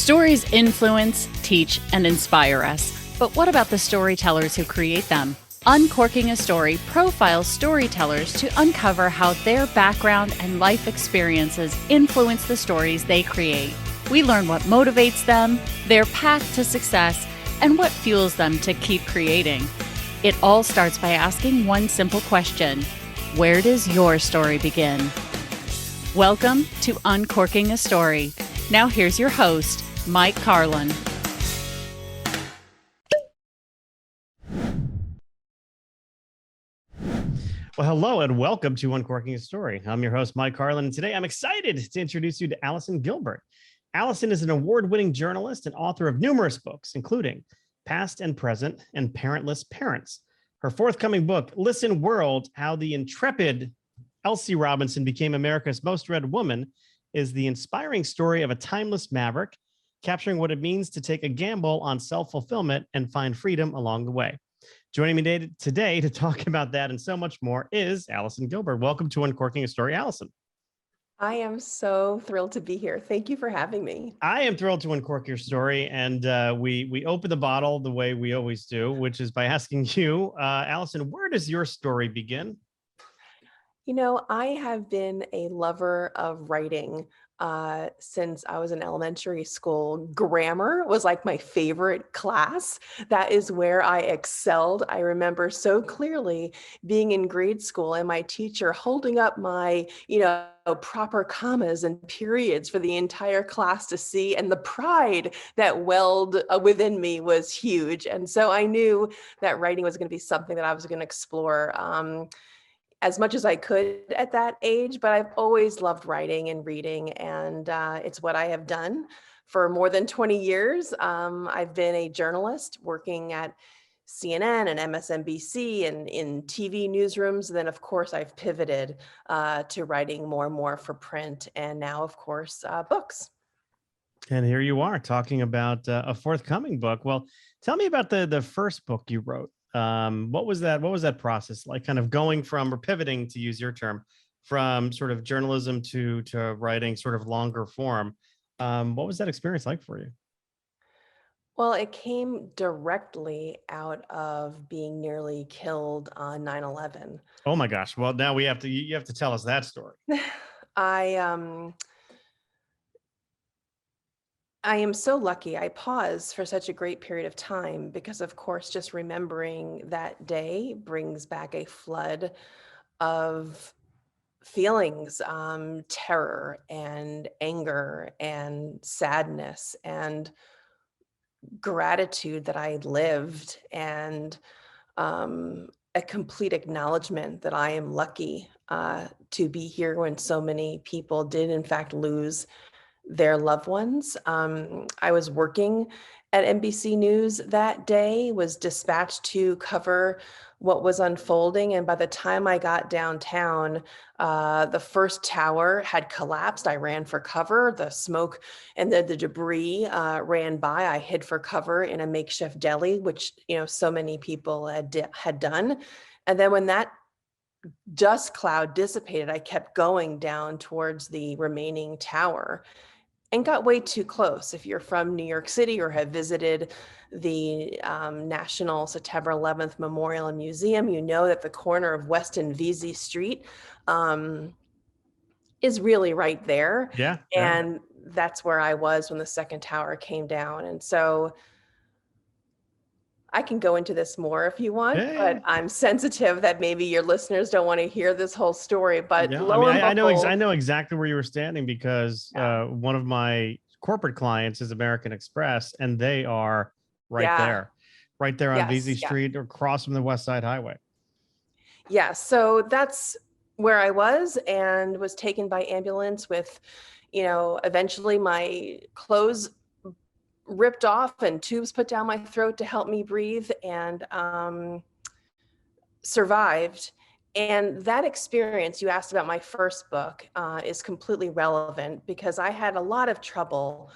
Stories influence, teach, and inspire us. But what about the storytellers who create them? Uncorking a Story profiles storytellers to uncover how their background and life experiences influence the stories they create. We learn what motivates them, their path to success, and what fuels them to keep creating. It all starts by asking one simple question: where does your story begin? Welcome to Uncorking a Story. Now here's your host, Mike Carlin. Well, hello and welcome to Uncorking a Story. I'm your host, Mike Carlin, and today I'm excited to introduce you to Allison Gilbert. Allison is an award-winning journalist and author of numerous books, including Past and Present and Parentless Parents. Her forthcoming book, Listen World, How the Intrepid Elsie Robinson Became America's Most Read Woman, is the inspiring story of a timeless maverick, capturing what it means to take a gamble on self-fulfillment and find freedom along the way. Joining me today to talk about that and so much more is Allison Gilbert. Welcome to Uncorking a Story, Allison. I am so thrilled to be here. Thank you for having me. I am thrilled to uncork your story, and we open the bottle the way we always do, which is by asking you, Allison, where does your story begin? You know, I have been a lover of writing since I was in elementary school. Grammar was like my favorite class. That is where I excelled. I remember so clearly being in grade school and my teacher holding up my, proper commas and periods for the entire class to see. And the pride that welled within me was huge. And so I knew that writing was going to be something that I was going to explore as much as I could at that age, but I've always loved writing and reading, and it's what I have done for more than 20 years. I've been a journalist working at CNN and MSNBC and in TV newsrooms. Then, of course, I've pivoted to writing more and more for print, and now, of course, books. And here you are talking about a forthcoming book. Well, tell me about the first book you wrote. What was that process like, kind of going from, or pivoting, to use your term, from sort of journalism to writing sort of longer form? What was that experience like for you? Well, it came directly out of being nearly killed on 9/11. Oh my gosh. Well, now you have to tell us that story. I I am so lucky. I paused for such a great period of time because, of course, just remembering that day brings back a flood of feelings, terror and anger and sadness and gratitude that I lived, and a complete acknowledgement that I am lucky to be here when so many people did, in fact, lose their loved ones. I was working at NBC News that day, was dispatched to cover what was unfolding. And by the time I got downtown, the first tower had collapsed. I ran for cover. The smoke and the debris ran by. I hid for cover in a makeshift deli, which so many people had done. And then when that dust cloud dissipated, I kept going down towards the remaining tower and got way too close. If you're from New York City or have visited the National September 11th Memorial and Museum, you know that the corner of West and Vesey Street is really right there. Yeah. And that's where I was when the second tower came down. And so I can go into this more if you want, but I'm sensitive that maybe your listeners don't want to hear this whole story. But no, I know exactly where you were standing because one of my corporate clients is American Express, and they are right there on Vesey Street, or across from the West Side Highway. Yeah, so that's where I was, and was taken by ambulance with, eventually my clothes ripped off and tubes put down my throat to help me breathe, and survived. And that experience, you asked about my first book, is completely relevant because I had a lot of trouble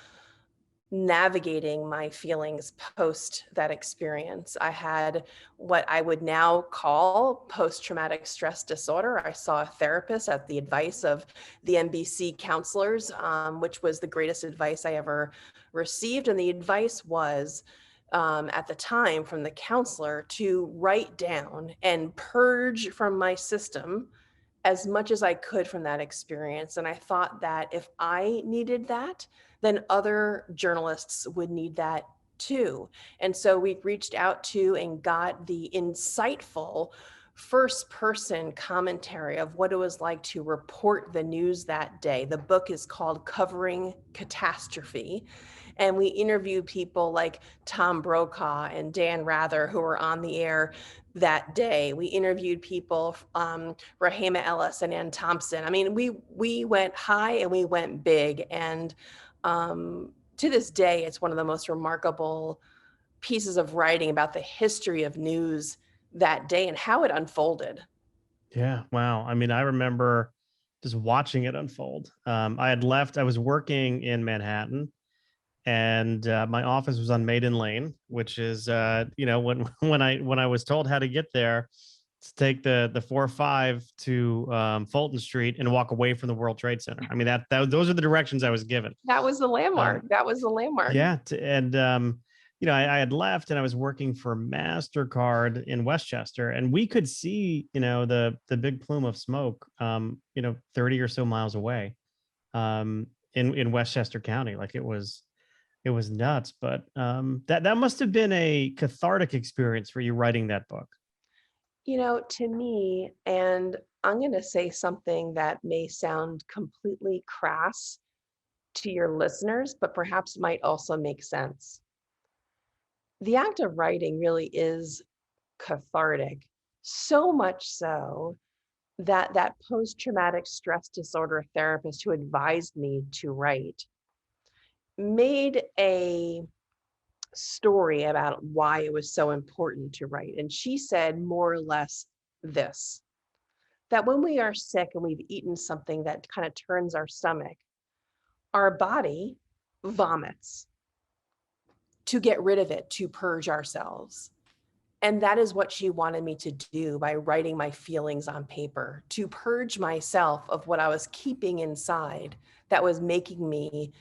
navigating my feelings post that experience. I had what I would now call post-traumatic stress disorder. I saw a therapist at the advice of the NBC counselors, which was the greatest advice I ever received. And the advice was, at the time from the counselor, to write down and purge from my system as much as I could from that experience. And I thought that if I needed that, then other journalists would need that too. And so we reached out to and got the insightful first person commentary of what it was like to report the news that day. The book is called Covering Catastrophe. And we interviewed people like Tom Brokaw and Dan Rather, who were on the air that day. We interviewed people, Rahima Ellis and Ann Thompson. I mean, we went high and we went big. And to this day, it's one of the most remarkable pieces of writing about the history of news that day and how it unfolded. Yeah. Wow. I mean, I remember just watching it unfold. I had left, I was working in Manhattan, and my office was on Maiden Lane, which is, when I was told how to get there, to take the 405 to Fulton Street and walk away from the World Trade Center. I mean, that those are the directions I was given. That was the landmark. That was the landmark. Yeah. I had left and I was working for MasterCard in Westchester, and we could see, the big plume of smoke, 30 or so miles away, in Westchester County. Like it was nuts. But that must have been a cathartic experience for you writing that book. To me, and I'm going to say something that may sound completely crass to your listeners, but perhaps might also make sense. The act of writing really is cathartic, so much so that that post-traumatic stress disorder therapist who advised me to write made a story about why it was so important to write. And she said more or less this, that when we are sick and we've eaten something that kind of turns our stomach, our body vomits to get rid of it, to purge ourselves. And that is what she wanted me to do by writing my feelings on paper, to purge myself of what I was keeping inside that was making me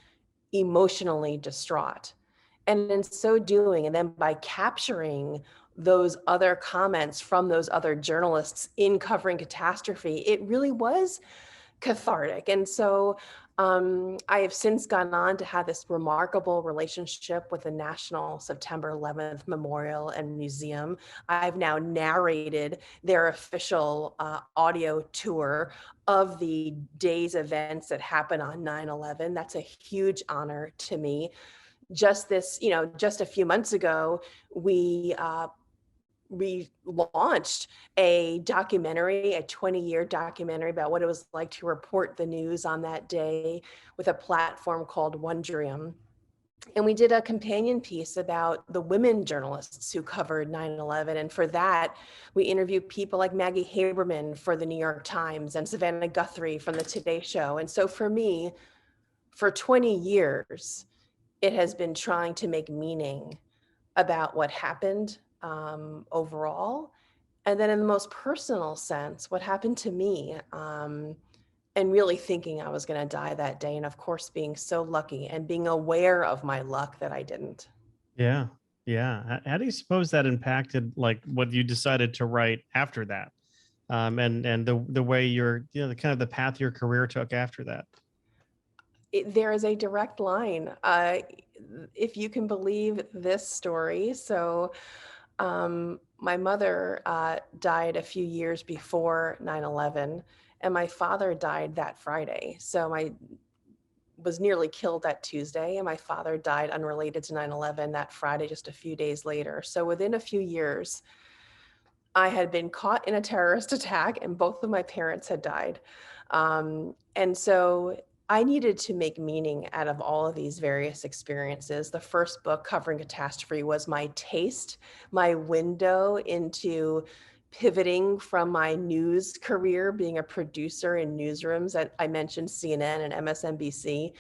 emotionally distraught. And in so doing, and then by capturing those other comments from those other journalists in Covering Catastrophe, it really was cathartic. And so I have since gone on to have this remarkable relationship with the National September 11th Memorial and Museum. I've now narrated their official audio tour of the day's events that happened on 9/11. That's a huge honor to me. Just a few months ago, we launched a documentary, a 20-year documentary about what it was like to report the news on that day with a platform called Wondrium. And we did a companion piece about the women journalists who covered 9/11. And for that, we interviewed people like Maggie Haberman for the New York Times and Savannah Guthrie from the Today Show. And so for me, for 20 years, it has been trying to make meaning about what happened overall. And then in the most personal sense, what happened to me, and really thinking I was going to die that day. And of course, being so lucky and being aware of my luck that I didn't. Yeah. Yeah. How do you suppose that impacted like what you decided to write after that? And the way the kind of the path your career took after that? There is a direct line, if you can believe this story. So my mother died a few years before 9/11, and my father died that Friday. So I was nearly killed that Tuesday, and my father died unrelated to 9/11 that Friday, just a few days later. So within a few years, I had been caught in a terrorist attack, and both of my parents had died. And so I needed to make meaning out of all of these various experiences. The first book, Covering Catastrophe, was my taste, my window into pivoting from my news career, being a producer in newsrooms. I mentioned CNN and MSNBC,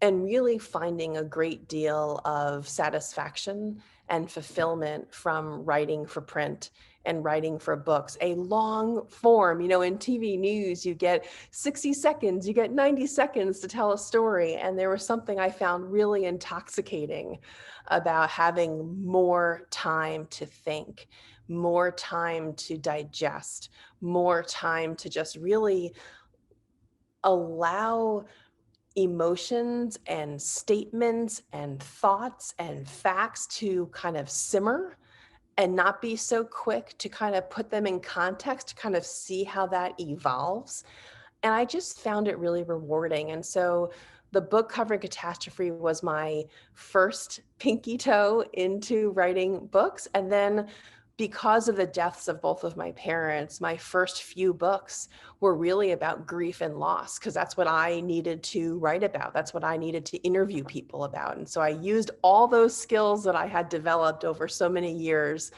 and really finding a great deal of satisfaction and fulfillment from writing for print and writing for books. A long form, in TV news, you get 60 seconds, you get 90 seconds to tell a story. And there was something I found really intoxicating about having more time to think, more time to digest, more time to just really allow emotions and statements and thoughts and facts to kind of simmer and not be so quick to kind of put them in context, to kind of see how that evolves. And I just found it really rewarding. And so the book covering catastrophe was my first pinky toe into writing books. And then because of the deaths of both of my parents, my first few books were really about grief and loss, because that's what I needed to write about. That's what I needed to interview people about. And so I used all those skills that I had developed over so many years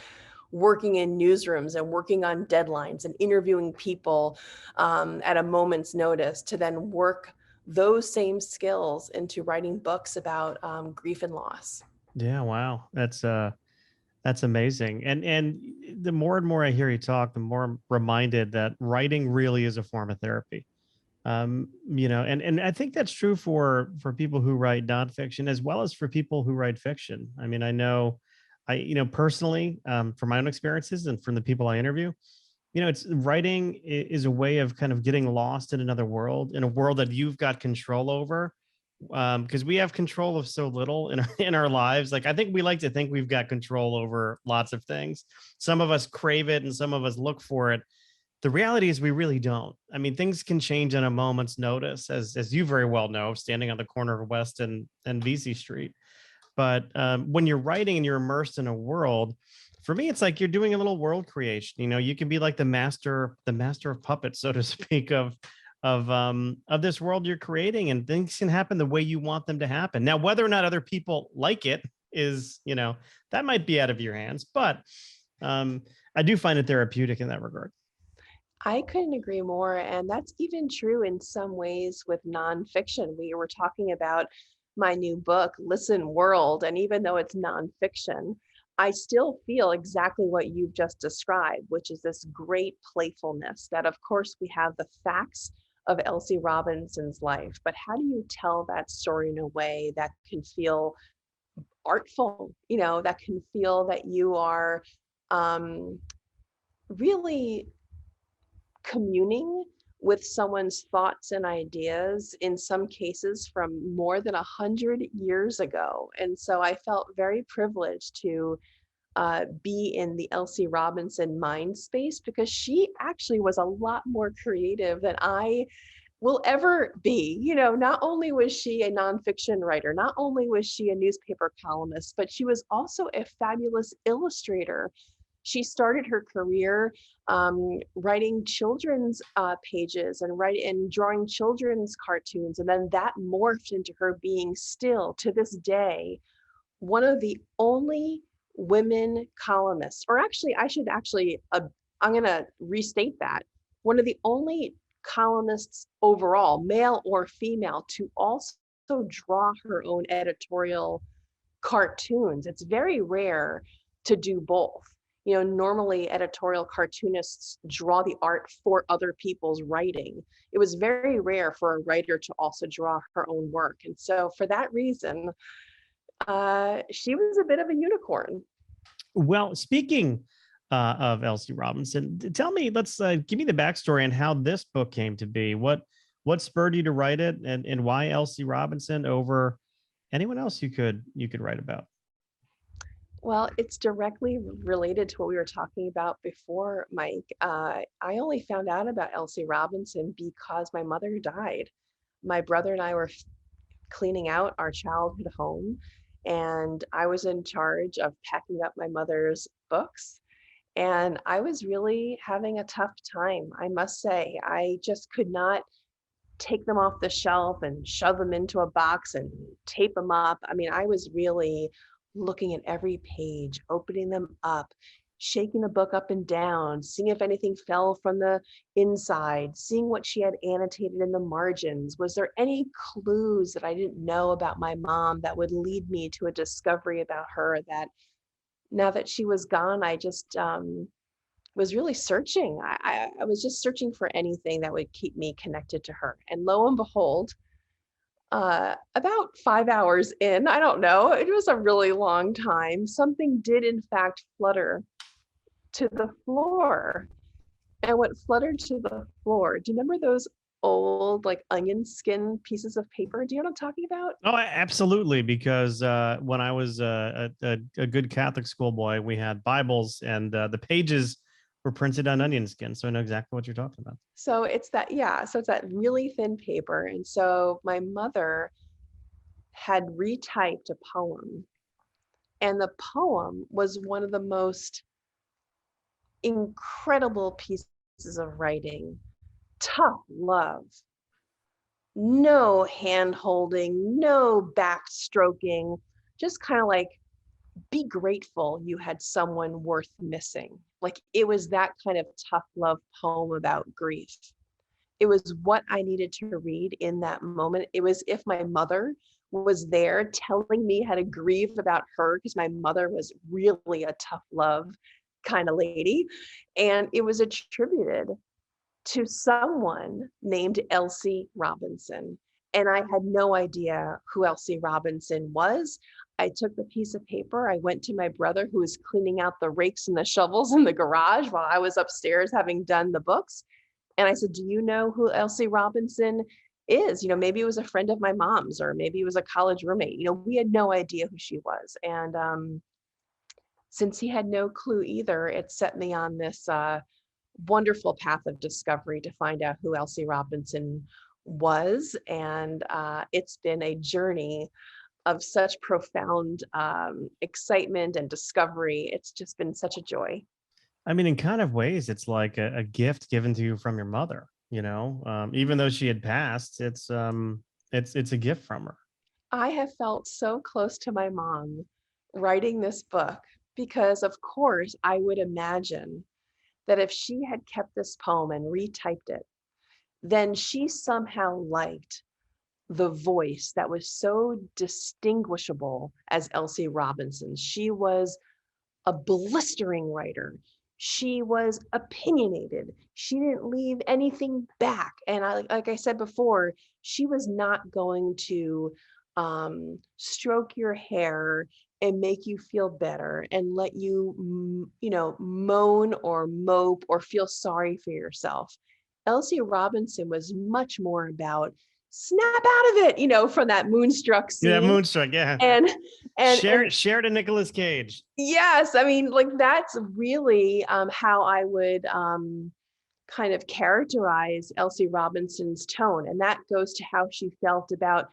working in newsrooms and working on deadlines and interviewing people at a moment's notice to then work those same skills into writing books about grief and loss. Yeah, wow. That's amazing. And the more and more I hear you talk, the more I'm reminded that writing really is a form of therapy. And I think that's true for people who write nonfiction as well as for people who write fiction. I mean, I know personally, from my own experiences and from the people I interview, it's writing is a way of kind of getting lost in another world, in a world that you've got control over, because we have control of so little in in our lives. Like, I think we like to think we've got control over lots of things. Some of us crave it and some of us look for it. The reality is we really don't. I mean, things can change on a moment's notice, as you very well know, standing on the corner of West and VC Street. But when you're writing and you're immersed in a world, for me, it's like you're doing a little world creation. You can be like the master of puppets, so to speak, of this world you're creating, and things can happen the way you want them to happen. Now, whether or not other people like it is, that might be out of your hands, but I do find it therapeutic in that regard. I couldn't agree more. And that's even true in some ways with nonfiction. We were talking about my new book, Listen World. And even though it's nonfiction, I still feel exactly what you've just described, which is this great playfulness that, of course, we have the facts of Elsie Robinson's life, but how do you tell that story in a way that can feel artful, that can feel that you are really communing with someone's thoughts and ideas, in some cases from more than 100 years ago. And so I felt very privileged to be in the Elsie Robinson mind space, because she actually was a lot more creative than I will ever be. Not only was she a nonfiction writer, not only was she a newspaper columnist, but she was also a fabulous illustrator. She started her career writing children's pages and drawing children's cartoons. And then that morphed into her being, still to this day, one of the only women columnists, or actually, I'm going to restate that. One of the only columnists overall, male or female, to also draw her own editorial cartoons. It's very rare to do both. Normally editorial cartoonists draw the art for other people's writing. It was very rare for a writer to also draw her own work. And so for that reason, she was a bit of a unicorn. Well, speaking of Elsie Robinson, tell me, let's give me the backstory on how this book came to be. What spurred you to write it, and why Elsie Robinson over anyone else you could write about? Well, it's directly related to what we were talking about before, Mike. I only found out about Elsie Robinson because my mother died. My brother and I were cleaning out our childhood home, and I was in charge of packing up my mother's books. And I was really having a tough time, I must say. I just could not take them off the shelf and shove them into a box and tape them up. I mean, I was really looking at every page, opening them up, shaking the book up and down, seeing if anything fell from the inside, seeing what she had annotated in the margins. Was there any clues that I didn't know about my mom that would lead me to a discovery about her that now that she was gone, I just was really searching. I was just searching for anything that would keep me connected to her. And lo and behold, about 5 hours in, I don't know, it was a really long time, something did in fact flutter to the floor. And what fluttered to the floor, do you remember those old like onion skin pieces of paper? Do you know what I'm talking about? Oh, absolutely. Because when I was a good Catholic schoolboy, we had Bibles, and the pages were printed on onion skin. So I know exactly what you're talking about. So it's that, yeah, so it's that really thin paper. And so my mother had retyped a poem, and the poem was one of the most incredible pieces of writing. Tough love, no hand holding, no backstroking, just kind of like, be grateful you had someone worth missing. Like, it was that kind of tough love poem about grief. It was what I needed to read in that moment. It was if my mother was there telling me how to grieve about her, because my mother was really a tough love kind of lady. And it was attributed to someone named Elsie Robinson. And I had no idea who Elsie Robinson was. I took the piece of paper. I went to my brother, who was cleaning out the rakes and the shovels in the garage while I was upstairs having done the books. And I said, do you know who Elsie Robinson is? You know, maybe it was a friend of my mom's, or maybe it was a college roommate. You know, we had no idea who she was. And since he had no clue either, it set me on this wonderful path of discovery to find out who Elsie Robinson was. And it's been a journey of such profound excitement and discovery. It's just been such a joy. I mean, in kind of ways, it's like a gift given to you from your mother. You know, even though she had passed, it's a gift from her. I have felt so close to my mom writing this book, because of course I would imagine that if she had kept this poem and retyped it, then she somehow liked the voice that was so distinguishable as Elsie Robinson. She was a blistering writer. She was opinionated. She didn't leave anything back. And like I said before, she was not going to stroke your hair and make you feel better and let you, moan or mope or feel sorry for yourself. Elsie Robinson was much more about snap out of it, from that Moonstruck scene. Yeah, Moonstruck, yeah. And shared a Nicolas Cage. Yes, I mean, like, that's really how I would kind of characterize Elsie Robinson's tone. And that goes to how she felt about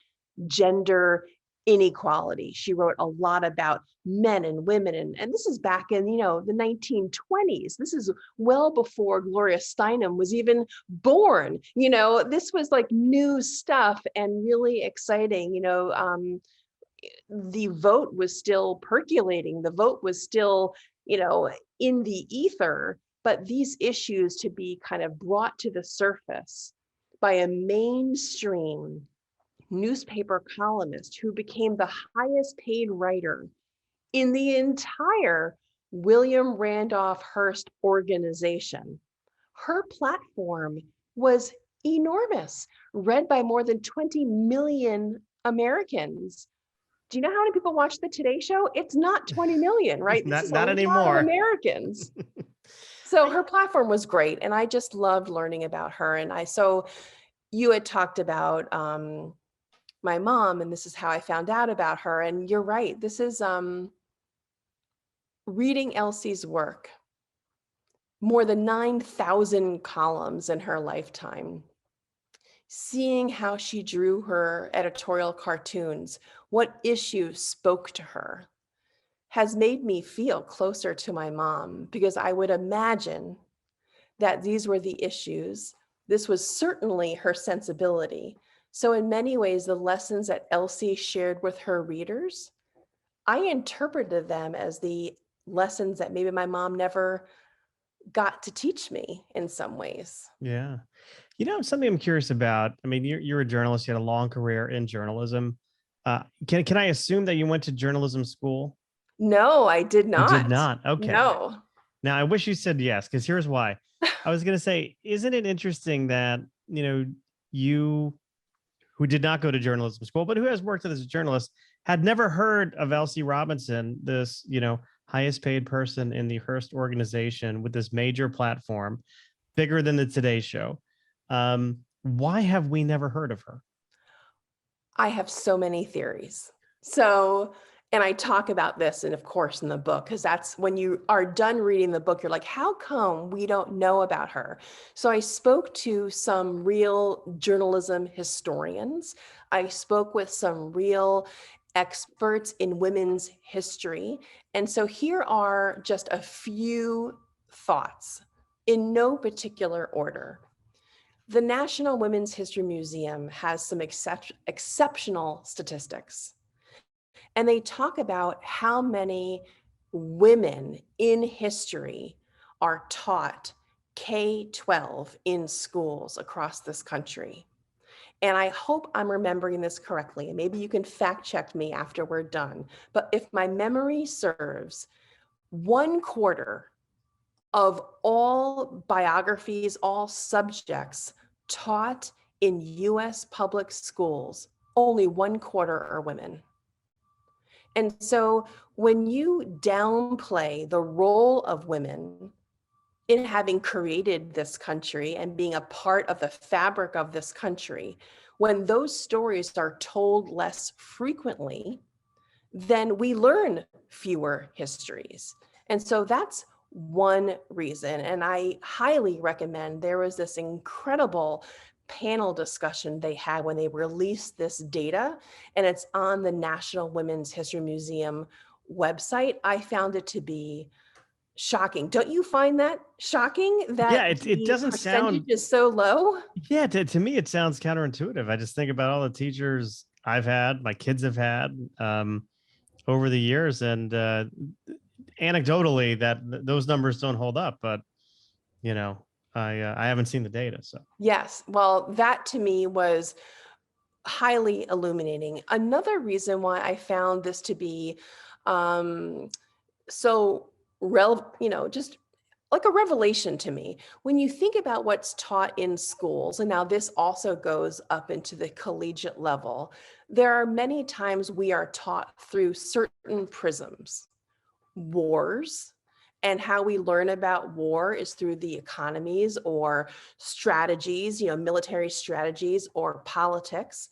gender inequality. She wrote a lot about men and women. And this is back in, the 1920s. This is well before Gloria Steinem was even born. This was like new stuff and really exciting. The vote was still percolating. The vote was still, in the ether. But these issues to be kind of brought to the surface by a mainstream newspaper columnist who became the highest paid writer in the entire William Randolph Hearst organization. Her platform was enormous, read by more than 20 million Americans. Do you know how many people watch the Today Show? It's not 20 million, right? This is not a anymore. lot of Americans. So her platform was great. And I just loved learning about her. And so you had talked about my mom, and this is how I found out about her. And you're right. This is reading Elsie's work, more than 9,000 columns in her lifetime, seeing how she drew her editorial cartoons, what issues spoke to her, has made me feel closer to my mom, because I would imagine that these were the issues. This was certainly her sensibility. So in many ways, the lessons that Elsie shared with her readers, I interpreted them as the lessons that maybe my mom never got to teach me in some ways. Yeah. Something I'm curious about. I mean, you're a journalist. You had a long career in journalism. Can I assume that you went to journalism school? No, I did You did not. not. Okay. No. Now I wish you said yes, because here's why. I was going to say, isn't it interesting that you who did not go to journalism school, but who has worked as a journalist, had never heard of Elsie Robinson, this highest paid person in the Hearst organization with this major platform, bigger than the Today Show. Why have we never heard of her? I have so many theories. So, and I talk about this, and of course, in the book, because that's when you are done reading the book, you're like, how come we don't know about her? So I spoke to some real journalism historians. I spoke with some real experts in women's history. And so here are just a few thoughts in no particular order. The National Women's History Museum has some exceptional statistics, and they talk about how many women in history are taught K-12 in schools across this country. And I hope I'm remembering this correctly, and maybe you can fact check me after we're done. But if my memory serves, 1/4 of all biographies, all subjects taught in US public schools, only 1/4 are women. And so when you downplay the role of women in having created this country and being a part of the fabric of this country, when those stories are told less frequently, then we learn fewer histories. And so that's one reason. And I highly recommend, there was this incredible panel discussion they had when they released this data, and it's on the National Women's History Museum website. I found it to be shocking. Don't you find that shocking Yeah, that it the doesn't percentage sound. is so low? Yeah, to me it sounds counterintuitive. I just think about all the teachers I've had, my kids have had over the years, and anecdotally those numbers don't hold up. But you know, I haven't seen the data, so. Yes. Well, that to me was highly illuminating. Another reason why I found this to be um, so just like a revelation to me, when you think about what's taught in schools, and now this also goes up into the collegiate level, there are many times we are taught through certain prisms. Wars, and how we learn about war is through the economies or strategies, military strategies or politics.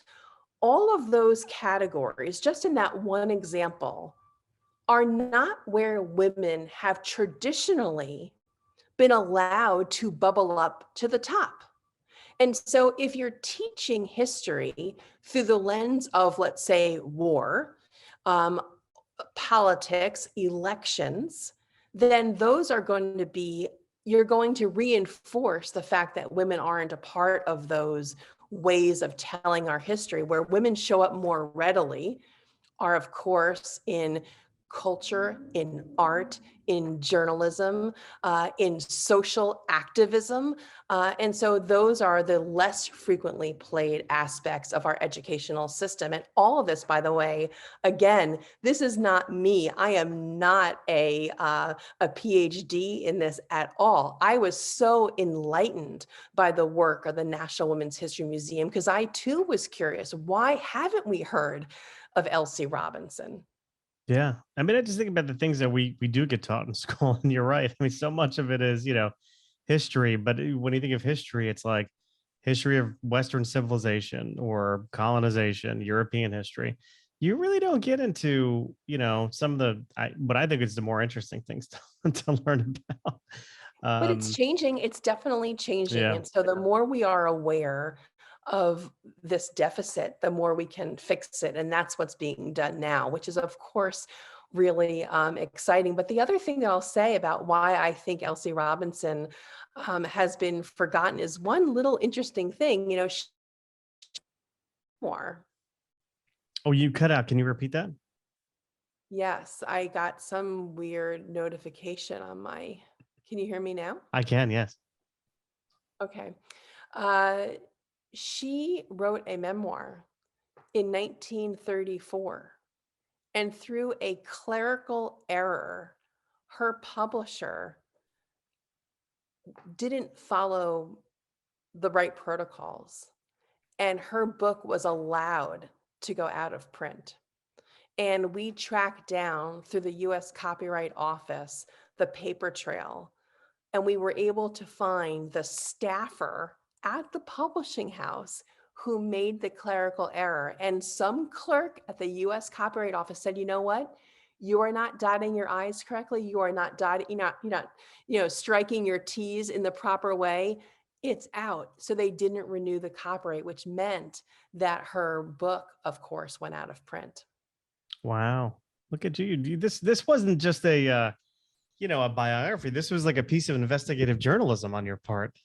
All of those categories, just in that one example, are not where women have traditionally been allowed to bubble up to the top. And so if you're teaching history through the lens of, let's say, war, um, politics, elections, then those are going to be, you're going to reinforce the fact that women aren't a part of those ways of telling our history. Where women show up more readily are, of course, in culture, in art, in journalism, in social activism. And so those are the less frequently played aspects of our educational system. And all of this, by the way, again, this is not me. I am not a PhD in this at all. I was so enlightened by the work of the National Women's History Museum, because I too was curious, why haven't we heard of Elsie Robinson? Yeah. I mean, I just think about the things that we do get taught in school, and you're right. I mean, so much of it is, history, but when you think of history, it's like history of Western civilization or colonization, European history. You really don't get into, some of what I think is the more interesting things to learn about. But it's Um, changing. It's definitely changing. yeah. And so the more we are aware of this deficit, the more we can fix it. And that's what's being done now, which is, of course, really exciting. But the other thing that I'll say about why I think Elsie Robinson has been forgotten is one little interesting thing, more. Oh, you cut out. Can you repeat that? Yes, I got some weird notification on my. Can you hear me now? I can, yes. Okay. Uh, she wrote a memoir in 1934, and through a clerical error, her publisher didn't follow the right protocols, and her book was allowed to go out of print. And we tracked down through the US Copyright Office the paper trail, and we were able to find the staffer at the publishing house who made the clerical error. And some clerk at the US Copyright Office said, you know what? You are not dotting your I's correctly. You are not dotting, you're not striking your T's in the proper way. It's out. So they didn't renew the copyright, which meant that her book, of course, went out of print. Wow. Look at you. This wasn't just a biography. This was like a piece of investigative journalism on your part.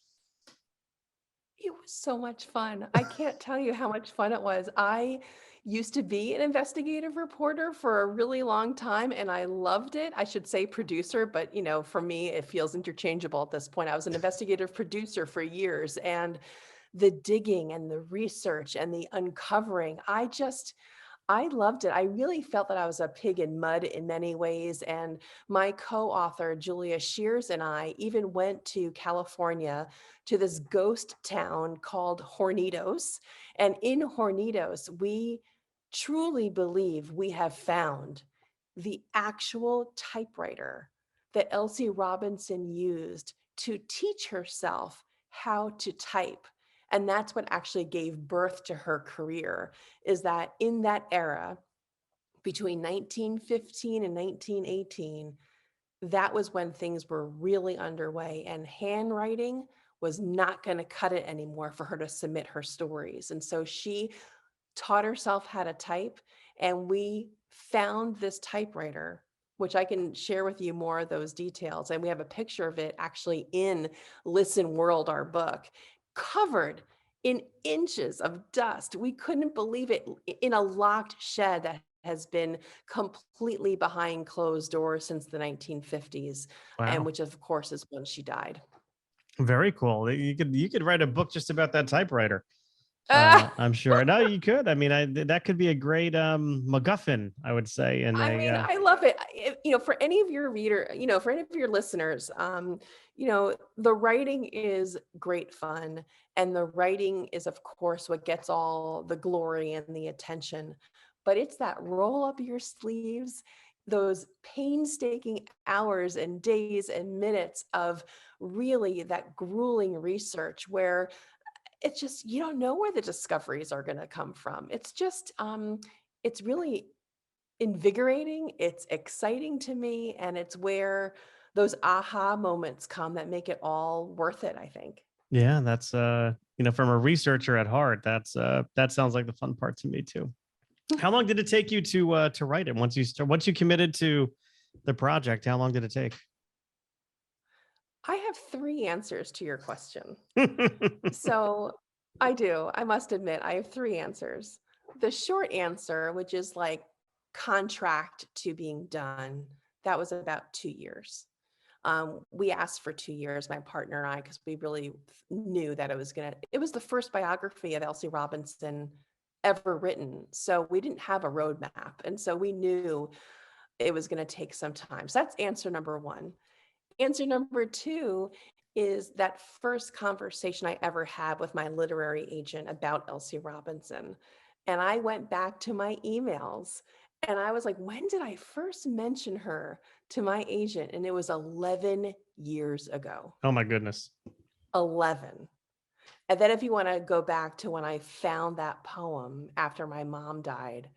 It was so much fun. I can't tell you how much fun it was. I used to be an investigative reporter for a really long time and I loved it. I should say producer, but for me, it feels interchangeable at this point. I was an investigative producer for years, and the digging and the research and the uncovering, I loved it. I really felt that I was a pig in mud in many ways. And my co-author, Julia Shears, and I even went to California to this ghost town called Hornitos. And in Hornitos, we truly believe we have found the actual typewriter that Elsie Robinson used to teach herself how to type. And that's what actually gave birth to her career, is that in that era, between 1915 and 1918, that was when things were really underway, and handwriting was not going to cut it anymore for her to submit her stories. And so she taught herself how to type, and we found this typewriter, which I can share with you more of those details. And we have a picture of it actually in Listen World, our book, covered in inches of dust. We couldn't believe it, in a locked shed that has been completely behind closed doors since the 1950s, and Wow. which of course is when she died. Very cool. You could write a book just about that typewriter. Ah! I'm sure. No, you could. I mean, that could be a great MacGuffin, I would say. And I mean, I love it. For any of your for any of your listeners, the writing is great fun. And the writing is, of course, what gets all the glory and the attention. But it's that roll up your sleeves, those painstaking hours and days and minutes of really that grueling research where it's just, you don't know where the discoveries are going to come from. It's just, it's really invigorating, it's exciting to me, and it's where those aha moments come that make it all worth it, I think. yeah, that's from a researcher at heart, that sounds like the fun part to me too. How long did it take you to write it once you committed to the project? How long did it take? I have three answers to your question. So I do. I must admit, I have three answers. The short answer, which is like contract to being done, that was about 2 years. We asked for 2 years, my partner and I, because we really knew that it was the first biography of Elsie Robinson ever written. So we didn't have a roadmap. And so we knew it was going to take some time. So that's answer number one. Answer number two is that first conversation I ever had with my literary agent about Elsie Robinson. And I went back to my emails and I was like, when did I first mention her to my agent? And it was 11 years ago. Oh my goodness. 11. And then if you want to go back to when I found that poem after my mom died,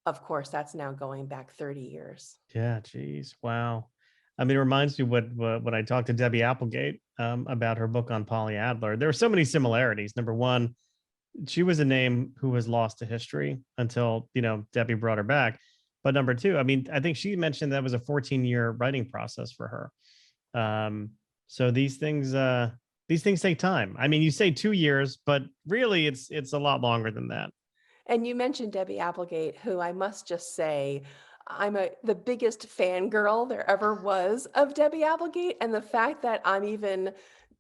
of course, that's now going back 30 years. Yeah, geez. Wow. I mean, it reminds me when I talked to Debbie Applegate about her book on Polly Adler. There are so many similarities. Number one, she was a name who was lost to history until, Debbie brought her back. But number two, I mean, I think she mentioned that was a 14-year writing process for her. So these things take time. I mean, you say 2 years, but really it's a lot longer than that. And you mentioned Debbie Applegate, who I must just say, I'm the biggest fangirl there ever was of Debbie Applegate, and the fact that I'm even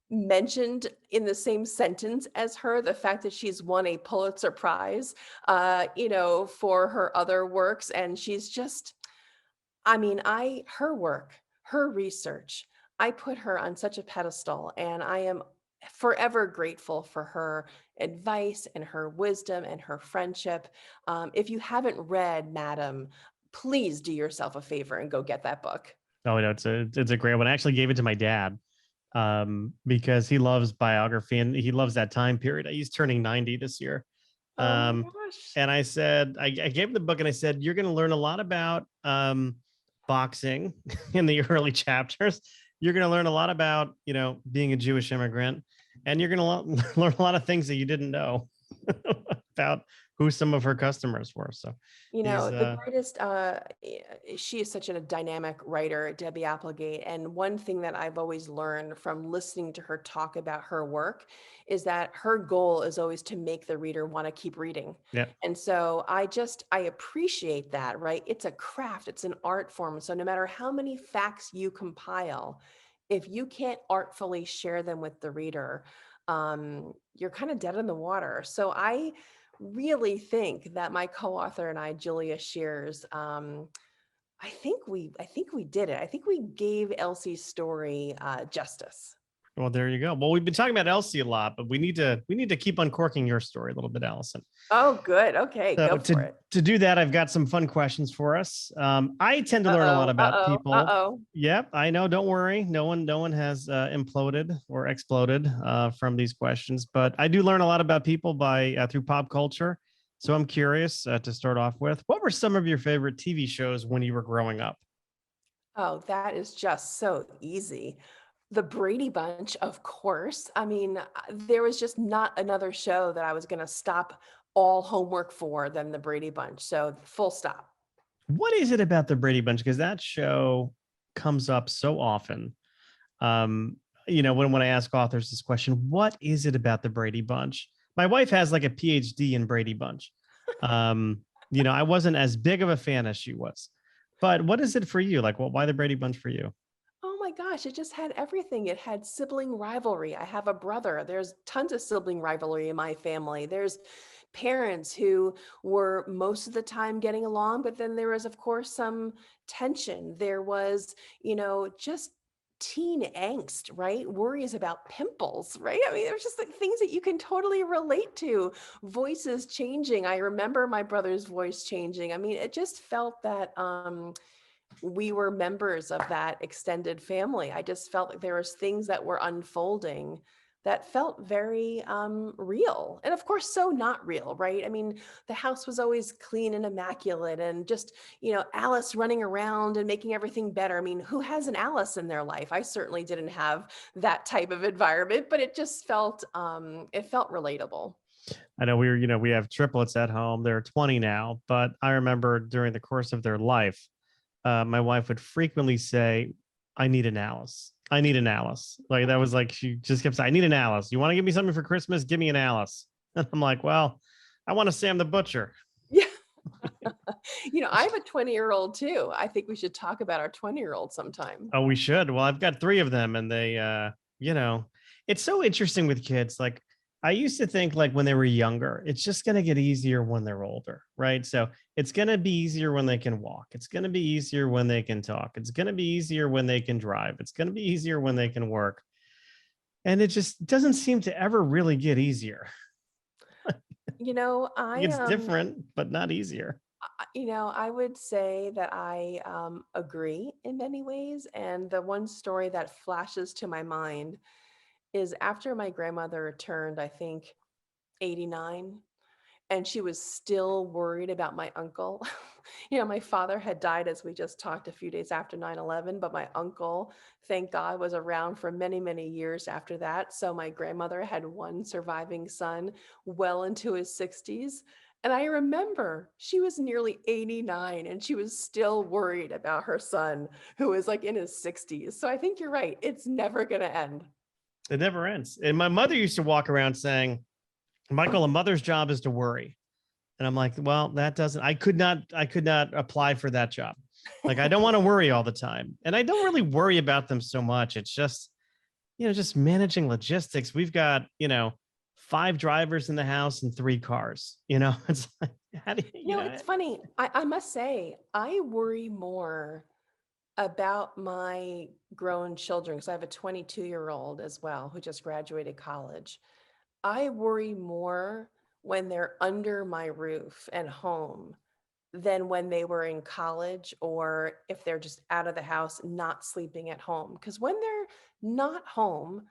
mentioned in the same sentence as her, the fact that she's won a Pulitzer Prize, for her other works, and she's just, I mean, her work, her research, I put her on such a pedestal, and I am forever grateful for her advice and her wisdom and her friendship. If you haven't read Madam, please do yourself a favor and go get that book. Oh no, it's a great one. I actually gave it to my dad because he loves biography and he loves that time period. He's turning 90 this year. Oh my gosh. And I said, I gave him the book and I said, you're going to learn a lot about boxing in the early chapters. You're going to learn a lot about, being a Jewish immigrant, and you're going to learn a lot of things that you didn't know about who some of her customers were. So, The greatest, she is such a dynamic writer, Debbie Applegate. And one thing that I've always learned from listening to her talk about her work is that her goal is always to make the reader want to keep reading. yeah, And so I appreciate that, right? It's a craft, it's an art form. So no matter how many facts you compile, if you can't artfully share them with the reader, you're kind of dead in the water. So I really think that my co-author and I, Julia Shears, I think we did it. I think we gave Elsie's story justice. well, there you go. Well, we've been talking about Elsie a lot, but we need to keep uncorking your story a little bit, Allison. Oh, good. Okay, So go for it. to do that, I've got some fun questions for us. I tend to learn a lot about people. Yep, I know. Don't worry. No one has imploded or exploded from these questions, but I do learn a lot about people through pop culture. So I'm curious to start off with, what were some of your favorite TV shows when you were growing up? Oh, that is just so easy. The Brady Bunch, of course. I mean, there was just not another show that I was going to stop all homework for than the Brady Bunch. So full stop. What is it about the Brady Bunch? Because that show comes up so often. When I ask authors this question, what is it about the Brady Bunch? My wife has like a PhD in Brady Bunch. I wasn't as big of a fan as she was. But what is it for you? Like, why the Brady Bunch for you? Oh my gosh, it just had everything. It had sibling rivalry. I have a brother. There's tons of sibling rivalry in my family. There's parents who were most of the time getting along, but then there was, of course, some tension. There was, just teen angst, right? Worries about pimples, right? I mean, there's just like things that you can totally relate to. Voices changing. I remember my brother's voice changing. I mean, it just felt that we were members of that extended family. I just felt like there was things that were unfolding that felt very real. And of course, so not real, right? I mean, the house was always clean and immaculate and just, Alice running around and making everything better. I mean, who has an Alice in their life? I certainly didn't have that type of environment, but it just felt, it felt relatable. I know we have triplets at home. They're 20 now, but I remember during the course of their life, my wife would frequently say, I need an Alice. I need an Alice. Like that was like, she just kept saying, I need an Alice. You want to give me something for Christmas? Give me an Alice. And I'm like, well, I want a Sam the Butcher. Yeah. I have a 20-year-old too. I think we should talk about our 20-year-old sometime. Oh, we should. Well, I've got 3 of them and they, it's so interesting with kids. Like I used to think like when they were younger, it's just going to get easier when they're older, right? So it's going to be easier when they can walk. It's going to be easier when they can talk. It's going to be easier when they can drive. It's going to be easier when they can work. And it just doesn't seem to ever really get easier. It's different, but not easier. I would say that I agree in many ways. And the one story that flashes to my mind is after my grandmother turned, I think, 89, and she was still worried about my uncle. My father had died, as we just talked, a few days after 9/11, but my uncle, thank God, was around for many, many years after that. So my grandmother had one surviving son well into his 60s. And I remember she was nearly 89 and she was still worried about her son who was like in his 60s. So I think you're right. It's never going to end. It never ends. And my mother used to walk around saying, Michael, a mother's job is to worry. And I'm like, well, I could not apply for that job. Like, I don't want to worry all the time. And I don't really worry about them so much. It's just, just managing logistics. We've got, 5 drivers in the house and 3 cars, it's like, how do you, It's funny. I must say, I worry more about my grown children, because I have a 22-year-old as well who just graduated college. I worry more when they're under my roof and home than when they were in college, or if they're just out of the house, not sleeping at home. Because when they're not home,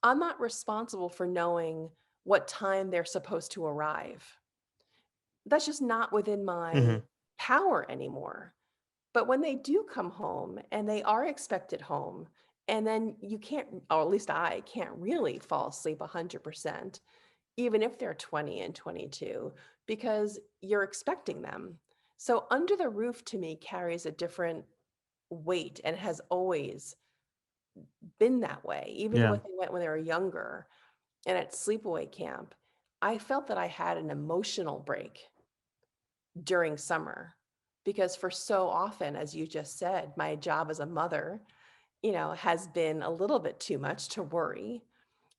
I'm not responsible for knowing what time they're supposed to arrive. That's just not within my Mhm. power anymore. But when they do come home and they are expected home, and then you can't, or at least I can't really fall asleep 100%, even if they're 20 and 22, because you're expecting them. So under the roof to me carries a different weight and has always been that way. Even Yeah. when they went when they were younger and at sleepaway camp, I felt that I had an emotional break during summer, because for so often, as you just said, my job as a mother, has been a little bit too much to worry.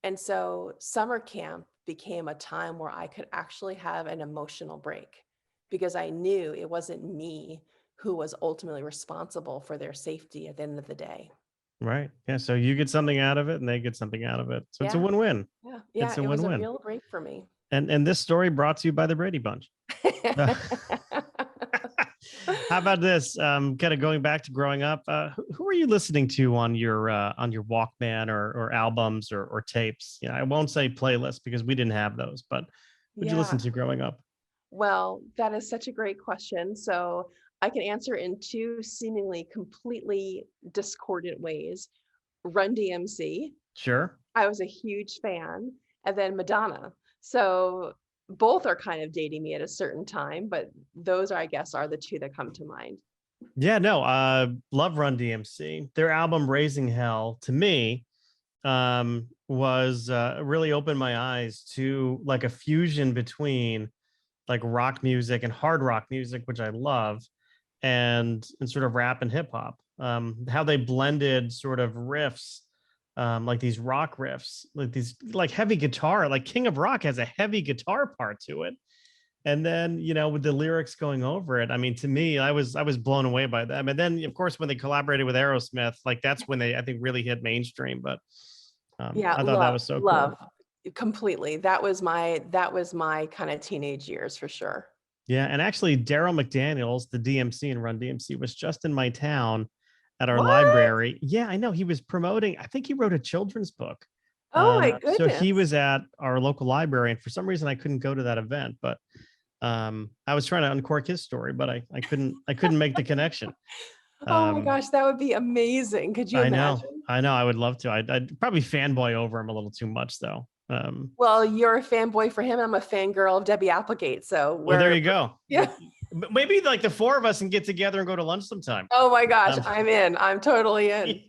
And so summer camp became a time where I could actually have an emotional break, because I knew it wasn't me who was ultimately responsible for their safety at the end of the day. Right. Yeah. So you get something out of it and they get something out of it. So it's a Yeah. win-win. Yeah. It's Yeah. a It was a win-win. real break for me. And this story brought to you by the Brady Bunch. How about this? Kind of going back to growing up, who are you listening to on your Walkman or albums or tapes? I won't say playlists because we didn't have those, but who'd you listen Yeah. to growing up? Well, that is such a great question. So I can answer in 2 seemingly completely discordant ways. Run DMC, Sure. I was a huge fan, and then Madonna. So both are kind of dating me at a certain time, but those are, I guess, are the 2 that come to mind. Yeah, no, love Run DMC. Their album Raising Hell to me was really opened my eyes to like a fusion between like rock music and hard rock music, which I love, and sort of rap and hip hop. How they blended sort of riffs, like these rock riffs, like these like heavy guitar, like King of Rock has a heavy guitar part to it. And then, with the lyrics going over it, I mean, to me, I was blown away by them. And then, of course, when they collaborated with Aerosmith, like that's when they, I think, really hit mainstream. But Yeah, I thought that love, was so love, cool. completely. That was my kind of teenage years for sure. Yeah, and actually, Daryl McDaniels, the DMC in Run DMC, was just in my town at our What? library. Yeah, I know he was promoting. I think he wrote a children's book. Oh my So he goodness. was at our local library, and for some reason, I couldn't go to that event. But I was trying to uncork his story, but I couldn't make the connection. Oh my Um, gosh, that would be amazing. Could you I know, imagine? I know, I would love to. I'd probably fanboy over him a little too much, though. Well, you're a fanboy for him. I'm a fangirl of Debbie Applegate. So Well, there we're, you go. yeah. Maybe like the 4 of us can get together and go to lunch sometime. Oh my gosh, Um, I'm in. I'm totally in.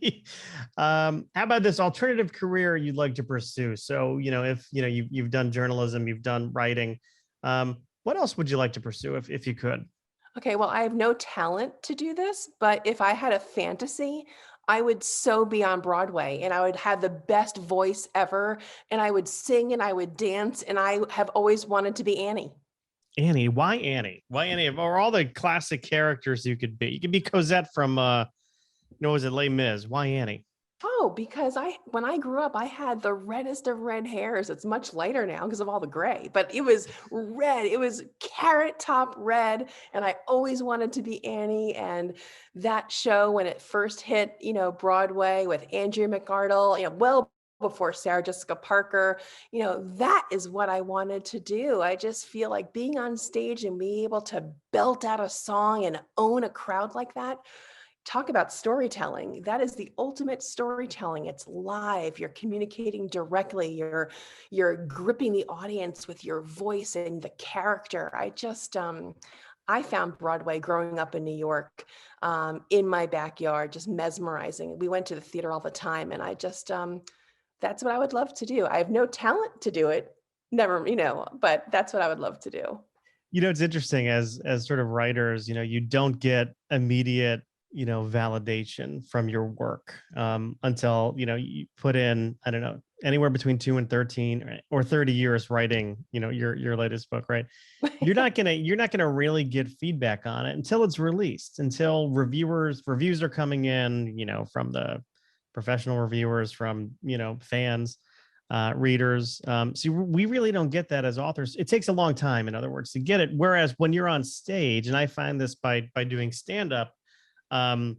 how about this alternative career you'd like to pursue? So, if you've done journalism, you've done writing. What else would you like to pursue if you could? Okay, well, I have no talent to do this, but if I had a fantasy, I would so be on Broadway and I would have the best voice ever, and I would sing and I would dance, and I have always wanted to be Annie. Annie, why Annie? Why Annie? Or all the classic characters you could be. You could be Cosette from was it Les Mis? Why Annie? Oh, because when I grew up, I had the reddest of red hairs. It's much lighter now because of all the gray, but it was red. It was carrot top red. And I always wanted to be Annie. And that show, when it first hit, Broadway with Andrea McArdle, well before Sarah Jessica Parker, that is what I wanted to do. I just feel like being on stage and being able to belt out a song and own a crowd like that. Talk about storytelling. That is the ultimate storytelling. It's live. You're communicating directly. You're gripping the audience with your voice and the character. I found Broadway growing up in New York, in my backyard, just mesmerizing. We went to the theater all the time, and that's what I would love to do. I have no talent to do it, never, but that's what I would love to do. It's interesting as sort of writers, you don't get immediate, validation from your work until, you put in, I don't know, anywhere between 2 and 13 or 30 years writing, your latest book, right? You're not gonna really get feedback on it until it's released, until reviews are coming in, from the professional reviewers, from, fans, readers. So we really don't get that as authors. It takes a long time, in other words, to get it. Whereas when you're on stage, and I find this by doing stand-up, um,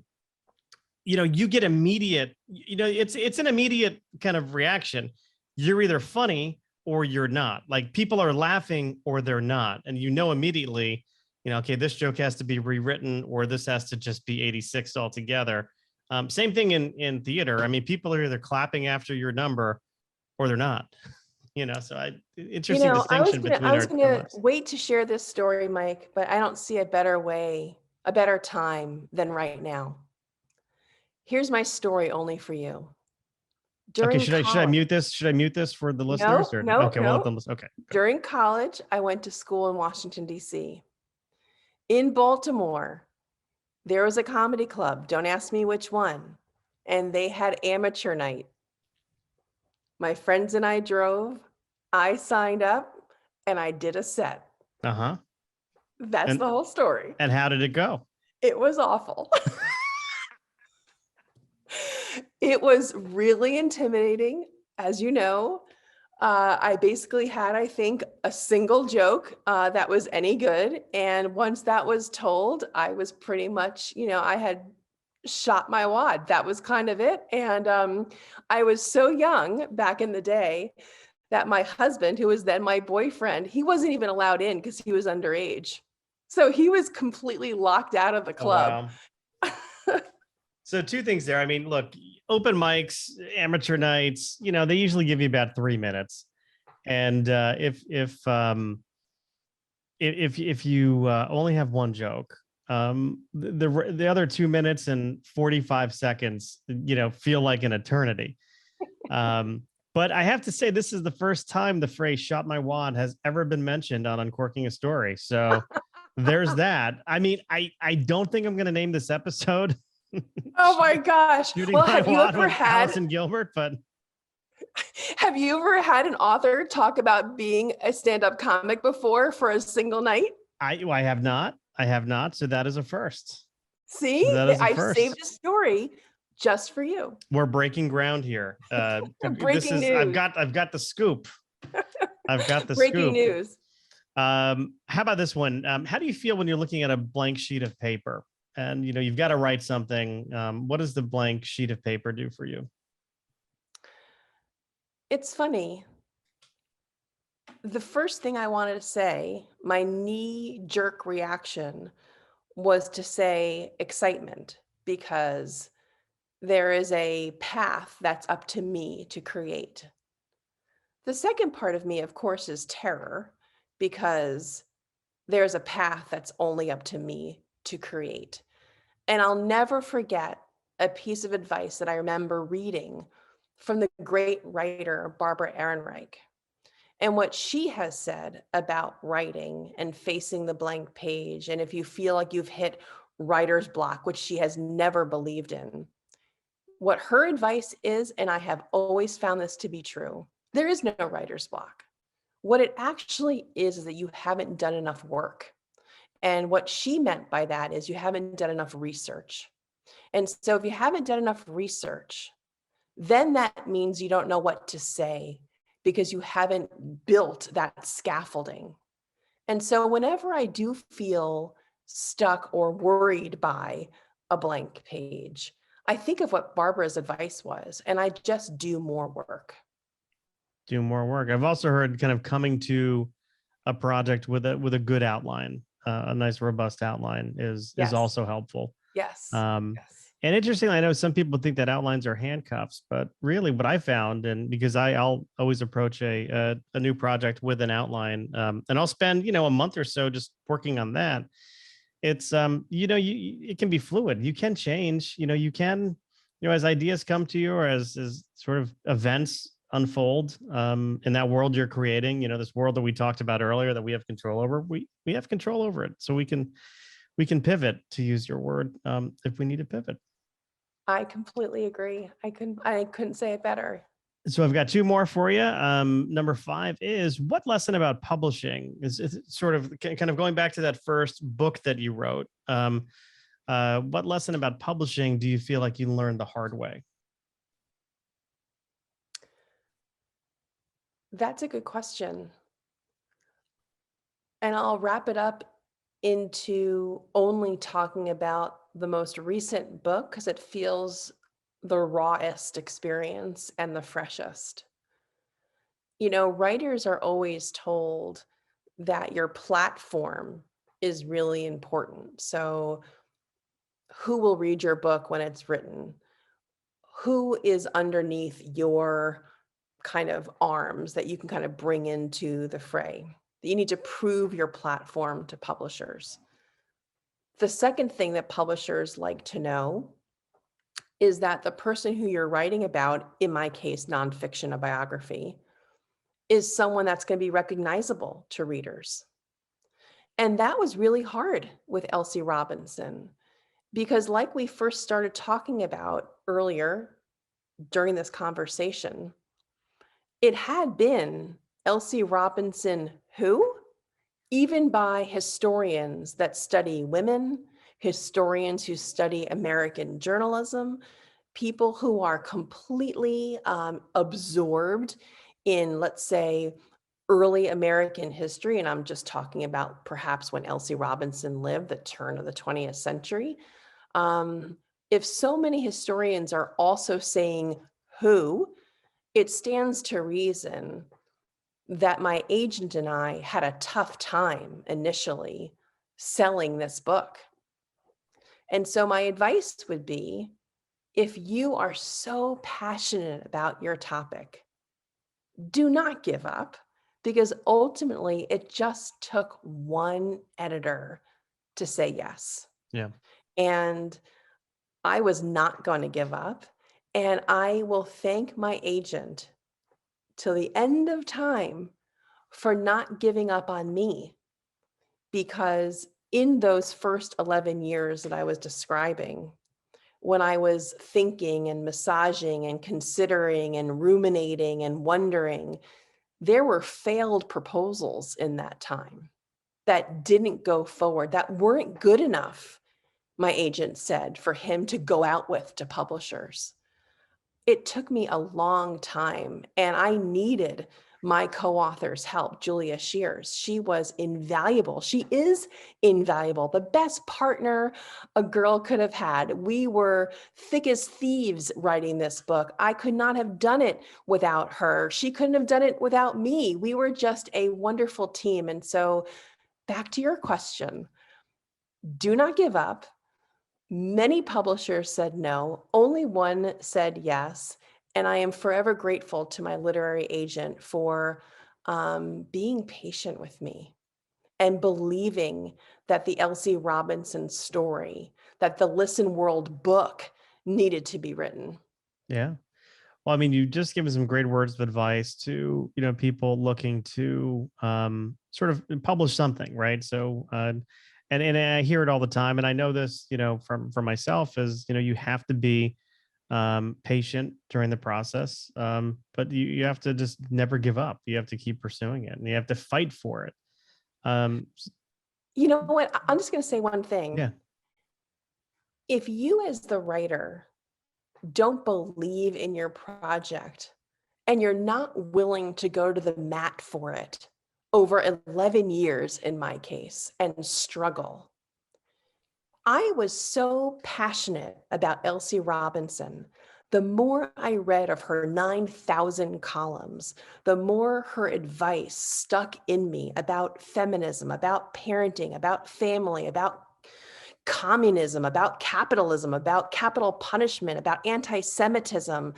you get immediate, it's an immediate kind of reaction. You're either funny or you're not. Like, people are laughing or they're not. And immediately, okay, this joke has to be rewritten, or this has to just be 86 altogether. Same thing in theater. I mean, people are either clapping after your number or they're not. So interesting distinction between I was our gonna lives. wait to share this story, Mike, but I don't see a better time than right now. Here's my story only for you. Okay, During should I college, mute this? Should I mute this for the listeners? Or no, okay, we'll let them listen. Okay. during college, I went to school in Washington, D.C. In Baltimore, there was a comedy club. Don't ask me which one. And they had amateur night. My friends and I drove. I signed up and I did a set. Uh-huh. That's the whole story. And how did it go? It was awful. It was really intimidating, as you know. I basically had, I think, a single joke that was any good. And once that was told, I was pretty much, I had shot my wad. That was kind of it. And I was so young back in the day that my husband, who was then my boyfriend, he wasn't even allowed in because he was underage. So he was completely locked out of the club. Oh, wow. So two things there. I mean, look, open mics, amateur nights, they usually give you about 3 minutes. And if you only have one joke, the other 2 minutes and 45 seconds, feel like an eternity. But I have to say, this is the first time the phrase "shot my wad" has ever been mentioned on Uncorking a Story. So there's that. I mean, I don't think I'm going to name this episode. Oh my gosh. Shooting my wad with Allison Gilbert, but have you ever had an author talk about being a stand-up comic before for a single night? I have not. So that is a first. See, I've saved a story just for you. We're breaking ground here. Breaking news. I've got the scoop. I've got the breaking scoop. news. How about this one? How do you feel when you're looking at a blank sheet of paper and you've got to write something? What does the blank sheet of paper do for you? It's funny. The first thing I wanted to say, my knee-jerk reaction, was to say excitement, because there is a path that's up to me to create. The second part of me, of course, is terror, because there's a path that's only up to me to create. And I'll never forget a piece of advice that I remember reading from the great writer, Barbara Ehrenreich. And what she has said about writing and facing the blank page, and if you feel like you've hit writer's block, which she has never believed in, what her advice is, and I have always found this to be true, there is no writer's block. What it actually is that you haven't done enough work. And what she meant by that is you haven't done enough research. And so if you haven't done enough research, then that means you don't know what to say, because you haven't built that scaffolding. And so whenever I do feel stuck or worried by a blank page, I think of what Barbara's advice was, and I just do more work. Do more work. I've also heard kind of coming to a project with a good outline, a nice robust outline is also helpful. Yes. And interestingly, I know some people think that outlines are handcuffs, but really what I found, and because I'll always approach a new project with an outline, and I'll spend, a month or so just working on that. It's, it can be fluid. You can change, you can, as ideas come to you, or as sort of events unfold in that world you're creating, this world that we talked about earlier that we have control over, we have control over it. So we can pivot, to use your word, if we need to pivot. I completely agree. I couldn't say it better. So I've got two more for you. Number 5 is, what lesson about publishing is sort of kind of going back to that first book that you wrote. What lesson about publishing do you feel like you learned the hard way? That's a good question. And I'll wrap it up into only talking about the most recent book because it feels the rawest experience and the freshest. Writers are always told that your platform is really important. So, who will read your book when it's written? Who is underneath your kind of arms that you can kind of bring into the fray? That you need to prove your platform to publishers. The second thing that publishers like to know is that the person who you're writing about, in my case, nonfiction, a biography, is someone that's going to be recognizable to readers. And that was really hard with Elsie Robinson, because like we first started talking about earlier during this conversation, it had been Elsie Robinson who? Even by historians that study women, historians who study American journalism, people who are completely absorbed in, let's say, early American history, and I'm just talking about perhaps when Elsie Robinson lived, the turn of the 20th century. If so many historians are also saying who, it stands to reason that my agent and I had a tough time initially selling this book. And so my advice would be, if you are so passionate about your topic, do not give up, because ultimately it just took one editor to say yes. Yeah. And I was not going to give up. And I will thank my agent till the end of time for not giving up on me, because in those first 11 years that I was describing, when I was thinking and massaging and considering and ruminating and wondering, there were failed proposals in that time that didn't go forward, that weren't good enough, my agent said, for him to go out with to publishers. It took me a long time, and I needed my co-author's help, Julia Shears. She was invaluable. She is invaluable. The best partner a girl could have had. We were thick as thieves writing this book. I could not have done it without her. She couldn't have done it without me. We were just a wonderful team. And so, back to your question, do not give up. Many publishers said no, only one said yes. And I am forever grateful to my literary agent for being patient with me and believing that the Elsie Robinson story, that the Listen World book needed to be written. Yeah. Well, I mean, you just given some great words of advice to, people looking to sort of publish something, right? So, and I hear it all the time, and I know this, from myself, is, you have to be patient during the process, but you have to just never give up. You have to keep pursuing it, and you have to fight for it. You know what? I'm just going to say one thing. Yeah. If you, as the writer, don't believe in your project and you're not willing to go to the mat for it over 11 years in my case and struggle. I was so passionate about Elsie Robinson. The more I read of her 9,000 columns, the more her advice stuck in me about feminism, about parenting, about family, about communism, about capitalism, about capital punishment, about anti-Semitism,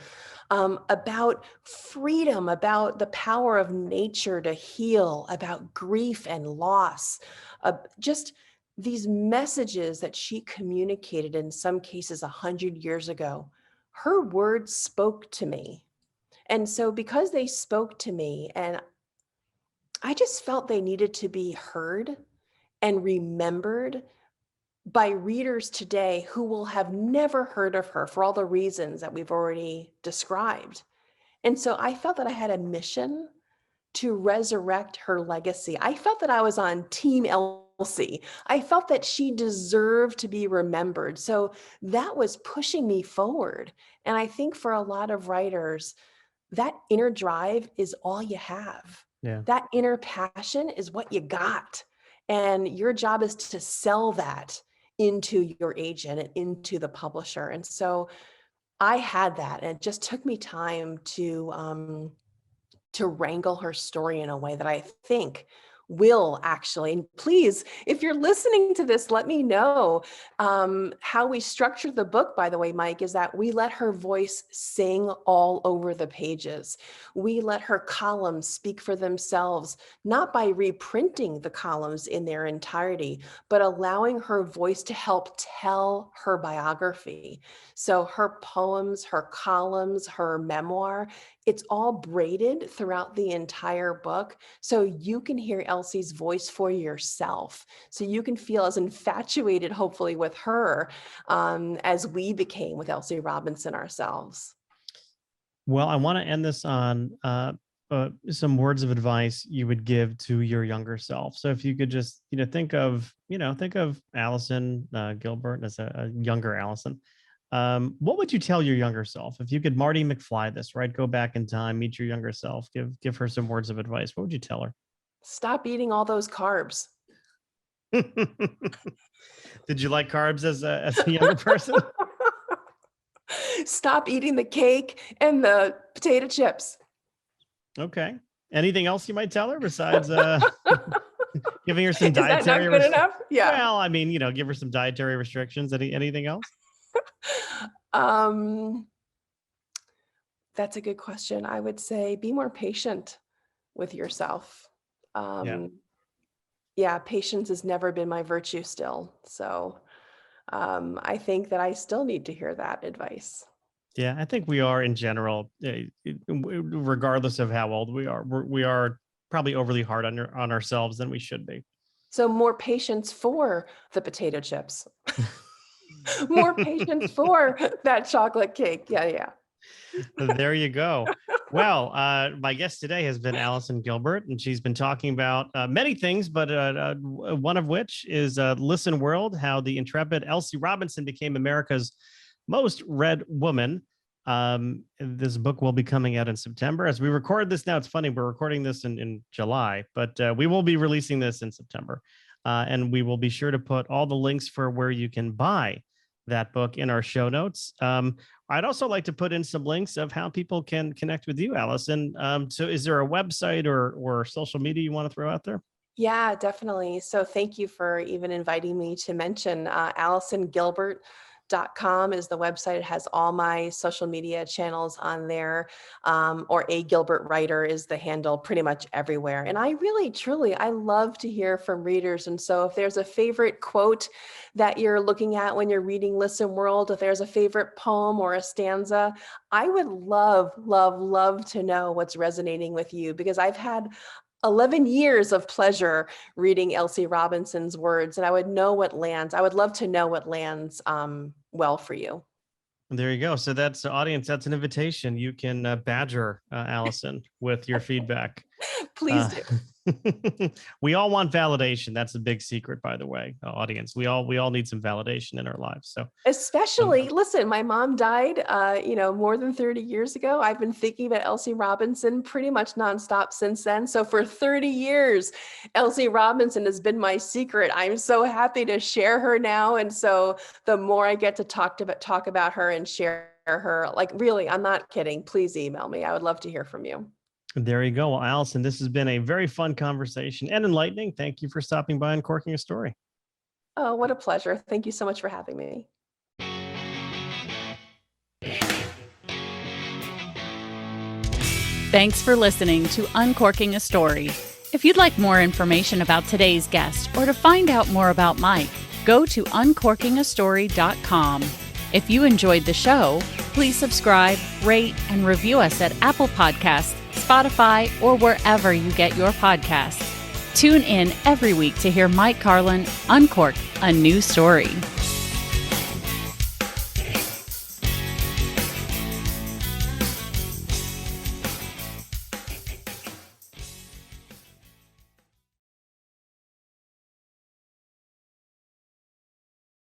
about freedom, about the power of nature to heal, about grief and loss, just these messages that she communicated, in some cases 100 years ago. Her words spoke to me. And so because they spoke to me, and I just felt they needed to be heard and remembered by readers today who will have never heard of her for all the reasons that we've already described. And so I felt that I had a mission to resurrect her legacy. I felt that I was on Team Elsie. I felt that she deserved to be remembered. So that was pushing me forward. And I think for a lot of writers, that inner drive is all you have. Yeah. That inner passion is what you got. And your job is to sell that into your agent and into the publisher. And so I had that, and it just took me time to wrangle her story in a way that I think will actually, and please, if you're listening to this, let me know how we structured the book, by the way, Mike, is that we let her voice sing all over the pages. We let her columns speak for themselves, not by reprinting the columns in their entirety, but allowing her voice to help tell her biography. So her poems, her columns, her memoir, it's all braided throughout the entire book. So you can hear Elsie's voice for yourself. So you can feel as infatuated, hopefully, with her as we became with Elsie Robinson ourselves. Well, I want to end this on some words of advice you would give to your younger self. So if you could just, think of Allison Gilbert as a younger Allison. What would you tell your younger self if you could Marty McFly this, right? Go back in time, meet your younger self, give her some words of advice. What would you tell her? Stop eating all those carbs. Did you like carbs as a younger person? Stop eating the cake and the potato chips. Okay. Anything else you might tell her besides giving her some dietary? Is that not good enough? Yeah. Well, I mean, give her some dietary restrictions. Anything else? That's a good question. I would say be more patient with yourself. Yeah, patience has never been my virtue still. So I think that I still need to hear that advice. Yeah, I think we are in general, regardless of how old we are probably overly hard on ourselves than we should be. So more patience for the potato chips. More patience for that chocolate cake. Yeah. There you go. Well, my guest today has been Allison Gilbert, and she's been talking about many things, but one of which is Listen World, how the intrepid Elsie Robinson became America's most read woman. This book will be coming out in September. As we record this now, it's funny, we're recording this in July, but we will be releasing this in September. And we will be sure to put all the links for where you can buy that book in our show notes. I'd also like to put in some links of how people can connect with you, Allison. So is there a website or social media you want to throw out there? Yeah, definitely. So thank you for even inviting me to mention AllisonGilbert.com is the website. It has all my social media channels on there, or A Gilbert Writer is the handle pretty much everywhere. And I really, truly, I love to hear from readers. And so if there's a favorite quote that you're looking at when you're reading Listen World, if there's a favorite poem or a stanza, I would love, love, love to know what's resonating with you, because I've had 11 years of pleasure reading Elsie Robinson's words, and I would know what lands. I would love to know what lands well for you. There you go. So that's the audience. That's an invitation. You can badger Allison with your feedback. Please do. We all want validation. That's a big secret, by the way, audience. We all need some validation in our lives. So especially, listen, my mom died, more than 30 years ago. I've been thinking about Elsie Robinson pretty much nonstop since then. So for 30 years, Elsie Robinson has been my secret. I'm so happy to share her now. And so the more I get to talk about her and share her, like, really, I'm not kidding. Please email me. I would love to hear from you. There you go. Well, Allison, this has been a very fun conversation and enlightening. Thank you for stopping by and Uncorking a Story. Oh, what a pleasure. Thank you so much for having me. Thanks for listening to Uncorking a Story. If you'd like more information about today's guest or to find out more about Mike, go to uncorkingastory.com. If you enjoyed the show, Please subscribe, rate, and review us at Apple Podcasts, Spotify, or wherever you get your podcasts. Tune in every week to hear Mike Carlin uncork a new story.